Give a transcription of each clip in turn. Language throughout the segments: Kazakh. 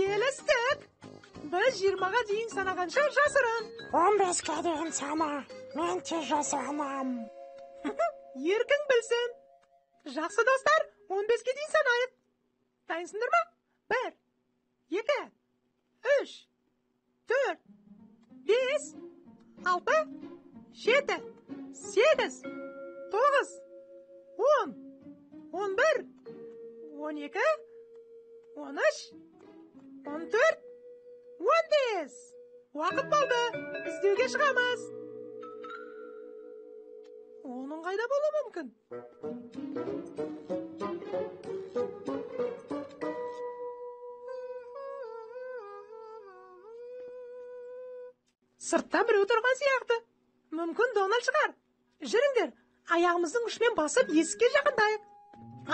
Келістік. Біз 20-ға дейін санағанша жасырын. 15-ке дейін сана. Мен тез жасыранам. Еркін білсін. Жақсы достар, 15-ке дейін санайық. Дайынсыңдар ма? 1, 2, 3, 4, 5, 6, 7, 8, 9, 10, 11, 12, 13, 14, 15. Уақыт болды. Іздеуге шығамыз. Оның қайда болуы мүмкін? Сыртта біреу тұрған сияқты. Мүмкін Дональд шығар. Жүріңдер, аяғымыздың ұшымен басып есікке жақындайық.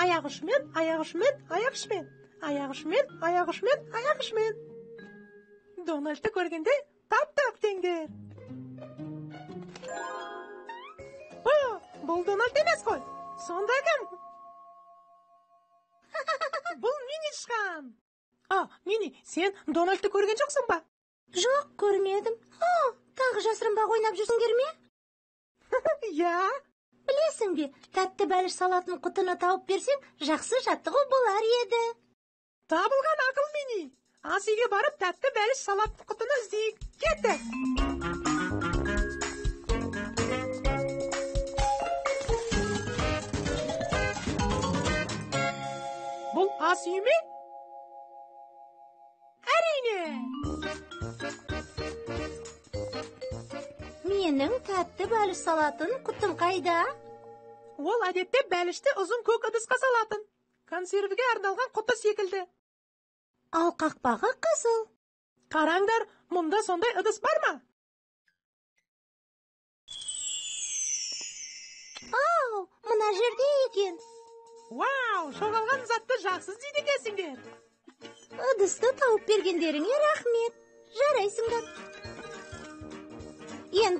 Аяқ ұшымен, аяқ ұшымен, аяқ ұшымен. Аяқ ұшымен, аяқ ұшымен, аяқ ұшымен. Дональдты көргенде тап-тап теңдер. Бұл Дональд емес қой. Сонда кім? Бұл Мини шыққан. Мини, сен Дональдты көрген жоқсың ба? Жоқ, көрмедім. Тағы жасырынбақ ойнап жүрсіңдер ме? Я. Білесің бе, тәтті бәліш салатын құтыны тауып берсең, жақсы жаттығу болар еді. Табылған ақыл, Мини. Ас үйге барып, тәтті бәліш салатын құтыны іздейік. Кеттік. Бұл ас үй ме? Әрине. Менің тәтті бәліш салатын құтым қайда? Ол әдетте бәлішті ұзын көк ыдысқа салатын. Консервіге арналған құты секілді. Ал қақпағы қызыл. Қараңдар, мұнда сондай ыдыс бар ма? Мына жерде екен. Вау, жоғалған затты жақсы іздейді екенсіңдер. Ыдысты тауып бергендеріңе рахмет. Жарайсыңдар. Енді